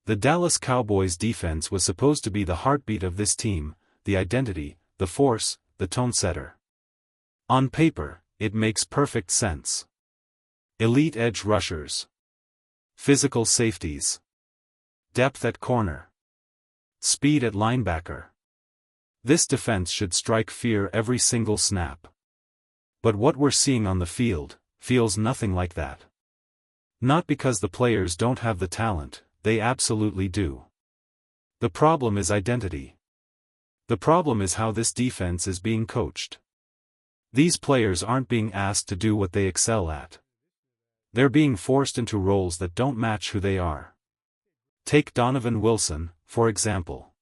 The Dallas Cowboys defense was supposed to be the heartbeat of this team, the identity, the force, the tone setter. On paper, it makes perfect sense. Elite edge rushers. Physical safeties. Depth at corner. Speed at linebacker. This defense should strike fear every single snap. But what we're seeing on the field feels nothing like that. Not because the players don't have the talent, they absolutely do. The problem is identity. The problem is how this defense is being coached. These players aren't being asked to do what they excel at. They're being forced into roles that don't match who they are. Take Donovan Wilson, for example.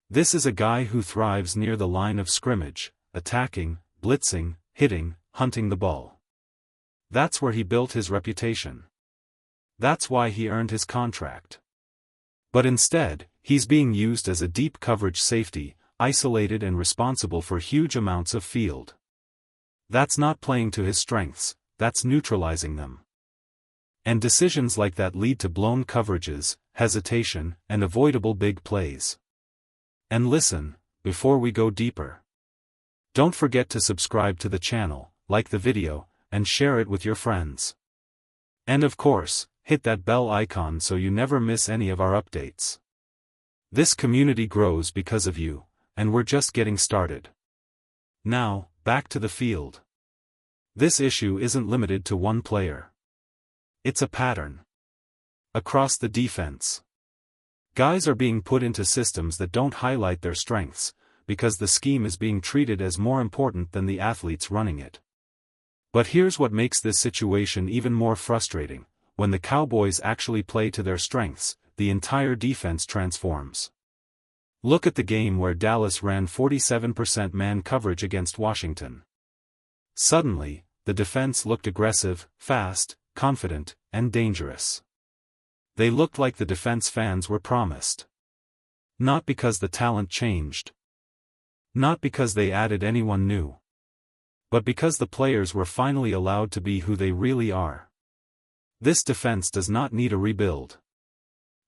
This is a guy who thrives near the line of scrimmage, attacking, blitzing, hitting, hunting the ball. That's where he built his reputation. That's why he earned his contract. But instead, he's being used as a deep coverage safety, isolated and responsible for huge amounts of field. That's not playing to his strengths, that's neutralizing them. And decisions like that lead to blown coverages, hesitation, and avoidable big plays. And listen, before we go deeper, don't forget to subscribe to the channel, like the video, and share it with your friends. And of course, hit that bell icon so you never miss any of our updates. This community grows because of you, and we're just getting started. Now, back to the field. This issue isn't limited to one player. It's a pattern. Across the defense. Guys are being put into systems that don't highlight their strengths, because the scheme is being treated as more important than the athletes running it. But here's what makes this situation even more frustrating: when the Cowboys actually play to their strengths, the entire defense transforms. Look at the game where Dallas ran 47% man coverage against Washington. Suddenly, the defense looked aggressive, fast, confident, and dangerous. They looked like the defense fans were promised. Not because the talent changed. Not because they added anyone new. But because the players were finally allowed to be who they really are. This defense does not need a rebuild.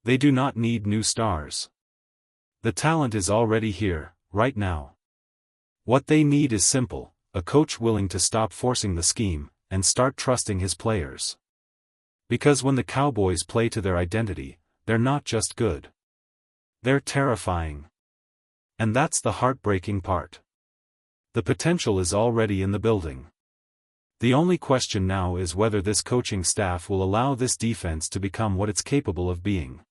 They do not need new stars. The talent is already here, right now. What they need is simple: a coach willing to stop forcing the scheme, and start trusting his players. Because when the Cowboys play to their identity, they're not just good. They're terrifying. And that's the heartbreaking part. The potential is already in the building. The only question now is whether this coaching staff will allow this defense to become what it's capable of being.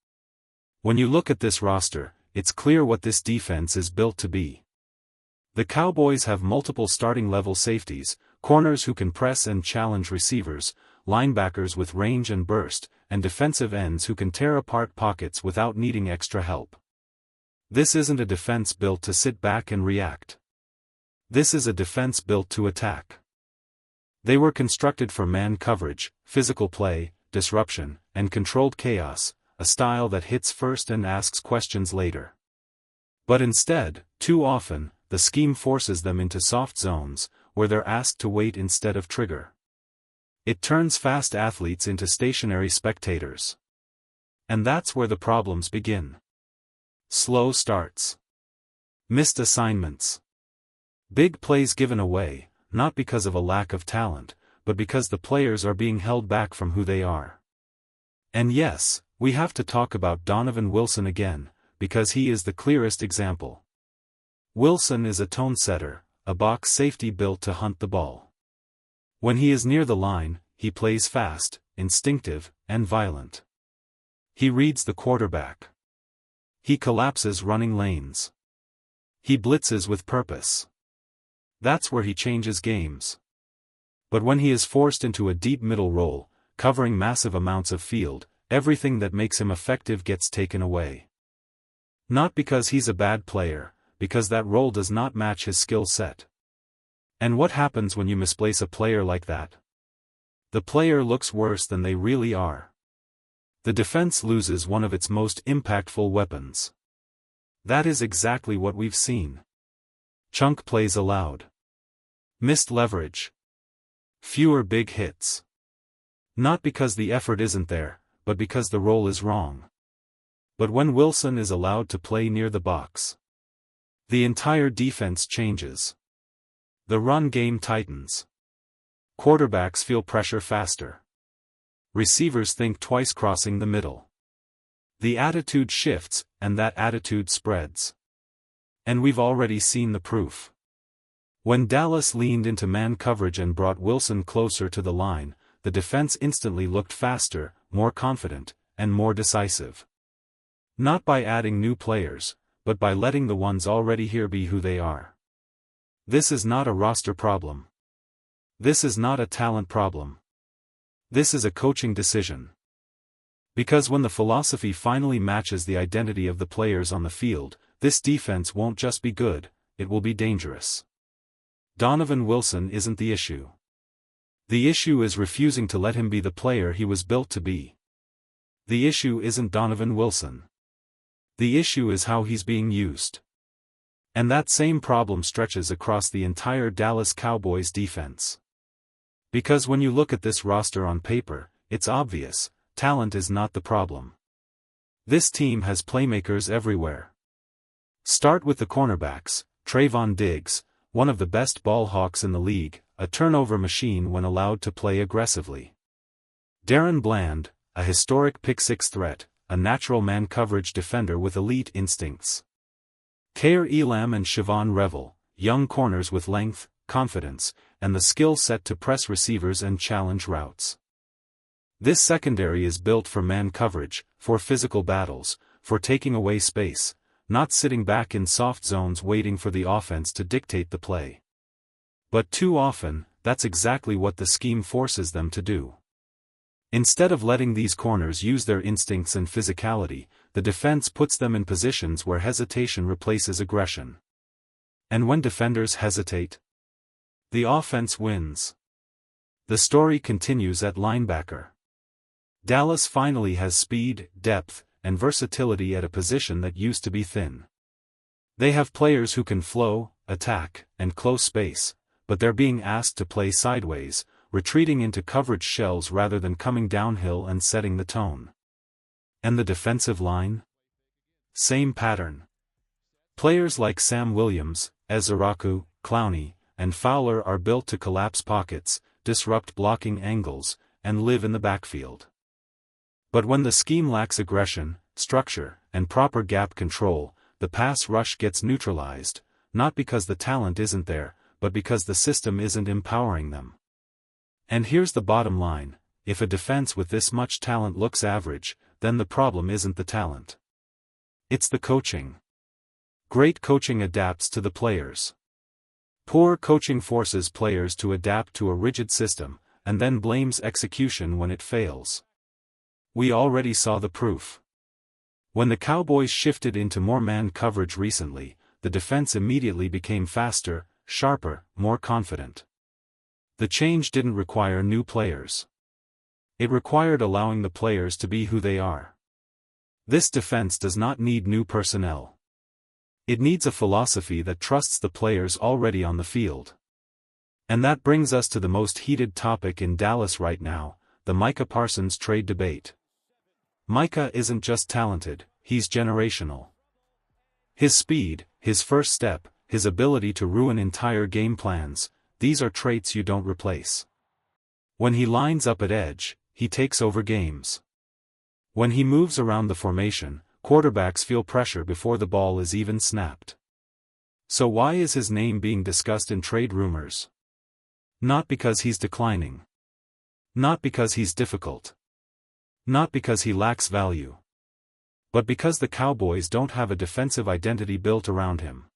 When you look at this roster, it's clear what this defense is built to be. The Cowboys have multiple starting-level safeties, corners who can press and challenge receivers, linebackers with range and burst, and defensive ends who can tear apart pockets without needing extra help. This isn't a defense built to sit back and react. This is a defense built to attack. They were constructed for man coverage, physical play, disruption, and controlled chaos, a style that hits first and asks questions later. But instead, too often, the scheme forces them into soft zones, where they're asked to wait instead of trigger. It turns fast athletes into stationary spectators. And that's where the problems begin. Slow starts. Missed assignments. Big plays given away, not because of a lack of talent, but because the players are being held back from who they are. And yes, we have to talk about Donovan Wilson again, because he is the clearest example. Wilson is a tone setter, a box safety built to hunt the ball. When he is near the line, he plays fast, instinctive, and violent. He reads the quarterback. He collapses running lanes. He blitzes with purpose. That's where he changes games. But when he is forced into a deep middle role, covering massive amounts of field, everything that makes him effective gets taken away. Not because he's a bad player, because that role does not match his skill set. And what happens when you misplace a player like that? The player looks worse than they really are. The defense loses one of its most impactful weapons. That is exactly what we've seen. Chunk plays allowed. Missed leverage. Fewer big hits. Not because the effort isn't there, but because the role is wrong. But when Wilson is allowed to play near the box, the entire defense changes. The run game tightens. Quarterbacks feel pressure faster. Receivers think twice crossing the middle. The attitude shifts, and that attitude spreads. And we've already seen the proof. When Dallas leaned into man coverage and brought Wilson closer to the line, the defense instantly looked faster, more confident, and more decisive. Not by adding new players, but by letting the ones already here be who they are. This is not a roster problem. This is not a talent problem. This is a coaching decision. Because when the philosophy finally matches the identity of the players on the field, this defense won't just be good, it will be dangerous. Donovan Wilson isn't the issue. The issue is refusing to let him be the player he was built to be. The issue isn't Donovan Wilson. The issue is how he's being used. And that same problem stretches across the entire Dallas Cowboys defense. Because when you look at this roster on paper, it's obvious, talent is not the problem. This team has playmakers everywhere. Start with the cornerbacks. Trayvon Diggs, one of the best ball hawks in the league, a turnover machine when allowed to play aggressively. Darren Bland, a historic pick-six threat, a natural man coverage defender with elite instincts. Khair Elam and Siobhan Revel, young corners with length, confidence, and the skill set to press receivers and challenge routes. This secondary is built for man coverage, for physical battles, for taking away space, not sitting back in soft zones waiting for the offense to dictate the play. But too often, that's exactly what the scheme forces them to do. Instead of letting these corners use their instincts and physicality, the defense puts them in positions where hesitation replaces aggression. And when defenders hesitate, the offense wins. The story continues at linebacker. Dallas finally has speed, depth, and versatility at a position that used to be thin. They have players who can flow, attack, and close space, but they're being asked to play sideways, retreating into coverage shells rather than coming downhill and setting the tone. And the defensive line? Same pattern. Players like Sam Williams, Ezaraku, Clowney, and Fowler are built to collapse pockets, disrupt blocking angles, and live in the backfield. But when the scheme lacks aggression, structure, and proper gap control, the pass rush gets neutralized, not because the talent isn't there, but because the system isn't empowering them. And here's the bottom line: if a defense with this much talent looks average, then the problem isn't the talent. It's the coaching. Great coaching adapts to the players. Poor coaching forces players to adapt to a rigid system, and then blames execution when it fails. We already saw the proof. When the Cowboys shifted into more man coverage recently, the defense immediately became faster, sharper, more confident. The change didn't require new players. It required allowing the players to be who they are. This defense does not need new personnel. It needs a philosophy that trusts the players already on the field. And that brings us to the most heated topic in Dallas right now, the Micah Parsons trade debate. Micah isn't just talented, he's generational. His speed, his first step, his ability to ruin entire game plans, these are traits you don't replace. When he lines up at edge, he takes over games. When he moves around the formation, quarterbacks feel pressure before the ball is even snapped. So why is his name being discussed in trade rumors? Not because he's declining. Not because he's difficult. Not because he lacks value. But because the Cowboys don't have a defensive identity built around him.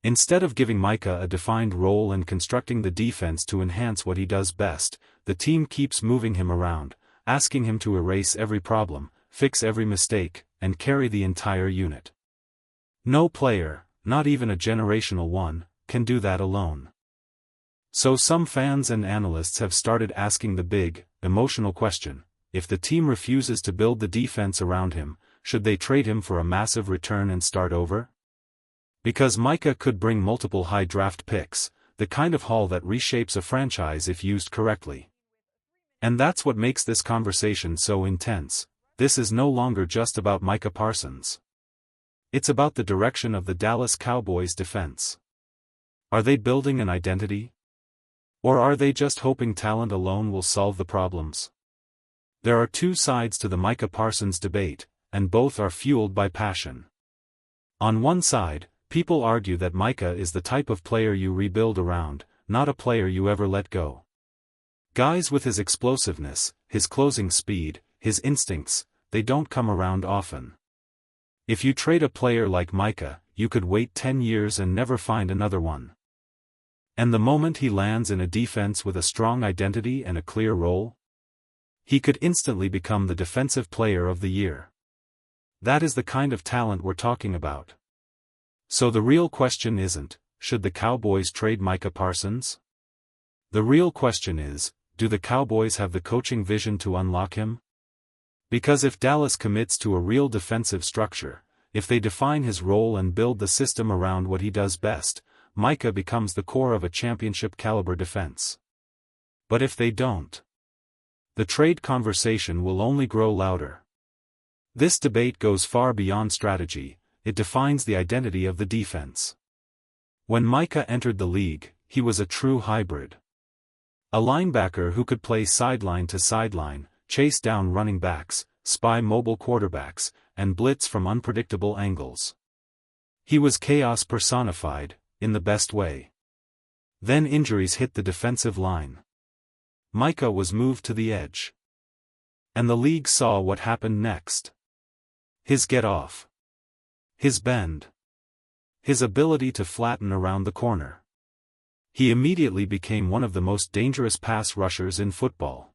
Instead of giving Micah a defined role and constructing the defense to enhance what he does best, the team keeps moving him around, asking him to erase every problem, fix every mistake, and carry the entire unit. No player, not even a generational one, can do that alone. So some fans and analysts have started asking the big, emotional question: if the team refuses to build the defense around him, should they trade him for a massive return and start over? Because Micah could bring multiple high draft picks, the kind of haul that reshapes a franchise if used correctly. And that's what makes this conversation so intense, this is no longer just about Micah Parsons. It's about the direction of the Dallas Cowboys defense. Are they building an identity? Or are they just hoping talent alone will solve the problems? There are two sides to the Micah Parsons debate, and both are fueled by passion. On one side, people argue that Micah is the type of player you rebuild around, not a player you ever let go. Guys with his explosiveness, his closing speed, his instincts, they don't come around often. If you trade a player like Micah, you could wait 10 years and never find another one. And the moment he lands in a defense with a strong identity and a clear role, he could instantly become the defensive player of the year. That is the kind of talent we're talking about. So the real question isn't, should the Cowboys trade Micah Parsons? The real question is, do the Cowboys have the coaching vision to unlock him? Because if Dallas commits to a real defensive structure, if they define his role and build the system around what he does best, Micah becomes the core of a championship-caliber defense. But if they don't, the trade conversation will only grow louder. This debate goes far beyond strategy, it defines the identity of the defense. When Micah entered the league, he was a true hybrid. A linebacker who could play sideline to sideline, chase down running backs, spy mobile quarterbacks, and blitz from unpredictable angles. He was chaos personified, in the best way. Then injuries hit the defensive line. Micah was moved to the edge. And the league saw what happened next. His get-off. His bend. His ability to flatten around the corner. He immediately became one of the most dangerous pass rushers in football.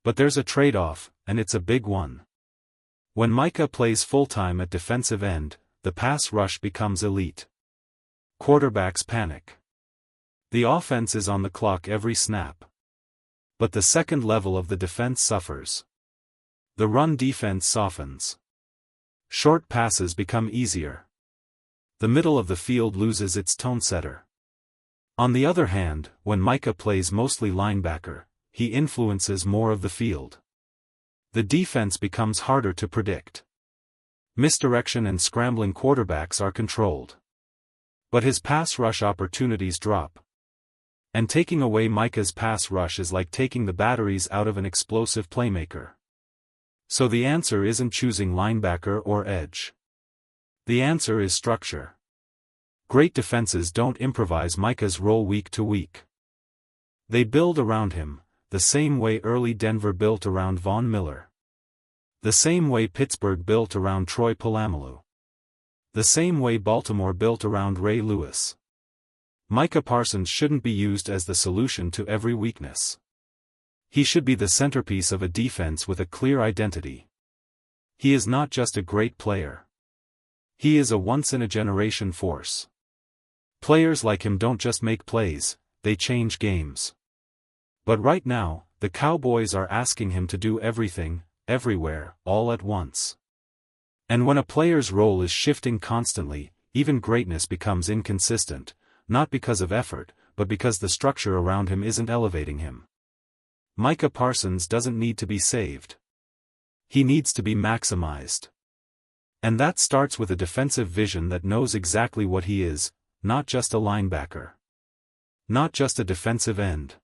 But there's a trade-off, and it's a big one. When Micah plays full-time at defensive end, the pass rush becomes elite. Quarterbacks panic. The offense is on the clock every snap. But the second level of the defense suffers. The run defense softens. Short passes become easier. The middle of the field loses its tone setter. On the other hand, when Micah plays mostly linebacker, he influences more of the field. The defense becomes harder to predict. Misdirection and scrambling quarterbacks are controlled. But his pass rush opportunities drop. And taking away Micah's pass rush is like taking the batteries out of an explosive playmaker. So the answer isn't choosing linebacker or edge. The answer is structure. Great defenses don't improvise Micah's role week to week. They build around him, the same way early Denver built around Von Miller. The same way Pittsburgh built around Troy Polamalu. The same way Baltimore built around Ray Lewis. Micah Parsons shouldn't be used as the solution to every weakness. He should be the centerpiece of a defense with a clear identity. He is not just a great player. He is a once-in-a-generation force. Players like him don't just make plays, they change games. But right now, the Cowboys are asking him to do everything, everywhere, all at once. And when a player's role is shifting constantly, even greatness becomes inconsistent, not because of effort, but because the structure around him isn't elevating him. Micah Parsons doesn't need to be saved. He needs to be maximized. And that starts with a defensive vision that knows exactly what he is, not just a linebacker. Not just a defensive end.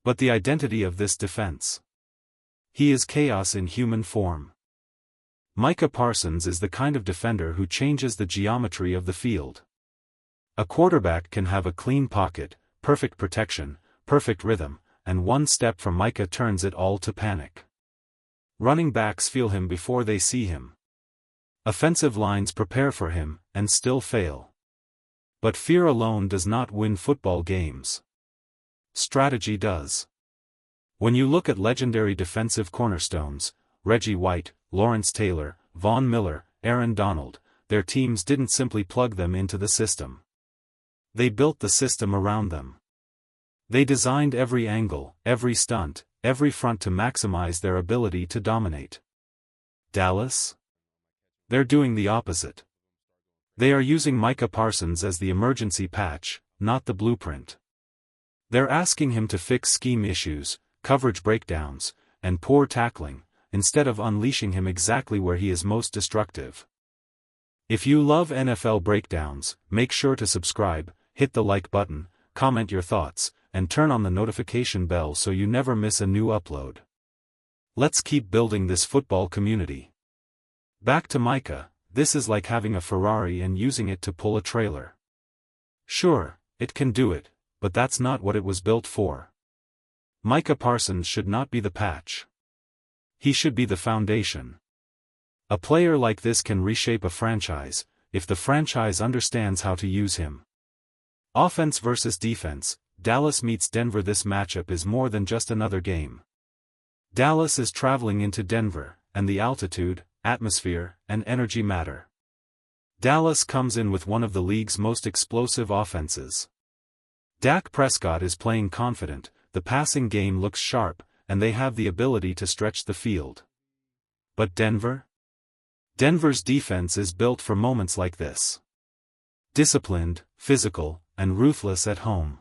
But the identity of this defense. He is chaos in human form. Micah Parsons is the kind of defender who changes the geometry of the field. A quarterback can have a clean pocket, perfect protection, perfect rhythm, and one step from Micah turns it all to panic. Running backs feel him before they see him. Offensive lines prepare for him, and still fail. But fear alone does not win football games. Strategy does. When you look at legendary defensive cornerstones, Reggie White, Lawrence Taylor, Von Miller, Aaron Donald, their teams didn't simply plug them into the system. They built the system around them. They designed every angle, every stunt, every front to maximize their ability to dominate. Dallas? They're doing the opposite. They are using Micah Parsons as the emergency patch, not the blueprint. They're asking him to fix scheme issues, coverage breakdowns, and poor tackling, instead of unleashing him exactly where he is most destructive. If you love NFL breakdowns, make sure to subscribe, hit the like button, comment your thoughts, and turn on the notification bell so you never miss a new upload. Let's keep building this football community. Back to Micah. This is like having a Ferrari and using it to pull a trailer. Sure, it can do it, but that's not what it was built for. Micah Parsons should not be the patch. He should be the foundation. A player like this can reshape a franchise, if the franchise understands how to use him. Offense versus defense, Dallas meets Denver. This matchup is more than just another game. Dallas is traveling into Denver, and the altitude, atmosphere, and energy matter. Dallas comes in with one of the league's most explosive offenses. Dak Prescott is playing confident, the passing game looks sharp, and they have the ability to stretch the field. But Denver? Denver's defense is built for moments like this. Disciplined, physical, and ruthless at home.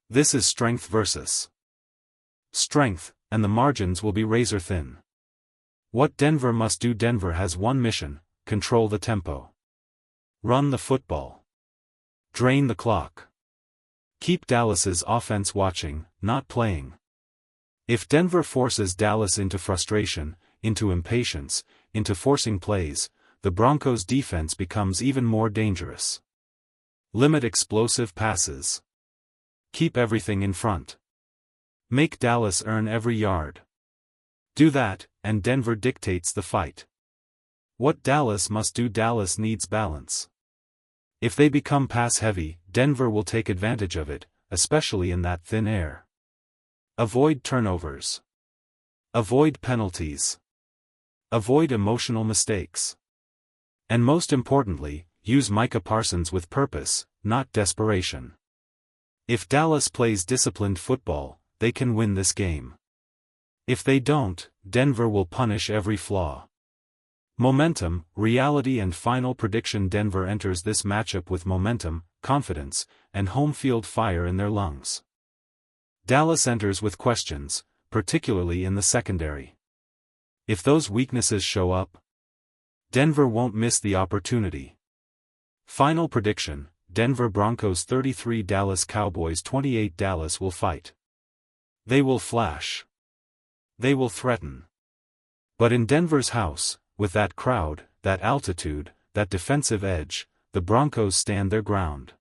This is strength versus strength, and the margins will be razor thin. What Denver must do. Denver has one mission: control the tempo. Run the football. Drain the clock. Keep Dallas's offense watching, not playing. If Denver forces Dallas into frustration, into impatience, into forcing plays, the Broncos' defense becomes even more dangerous. Limit explosive passes. Keep everything in front. Make Dallas earn every yard. Do that, and Denver dictates the fight. What Dallas must do. Dallas needs balance. If they become pass-heavy, Denver will take advantage of it, especially in that thin air. Avoid turnovers. Avoid penalties. Avoid emotional mistakes. And most importantly, use Micah Parsons with purpose, not desperation. If Dallas plays disciplined football, they can win this game. If they don't, Denver will punish every flaw. Momentum, reality, and final prediction. Denver enters this matchup with momentum, confidence, and home field fire in their lungs. Dallas enters with questions, particularly in the secondary. If those weaknesses show up, Denver won't miss the opportunity. Final prediction: Denver Broncos 33, Dallas Cowboys 28. Dallas will fight. They will flash. They will threaten. But in Denver's house, with that crowd, that altitude, that defensive edge, the Broncos stand their ground.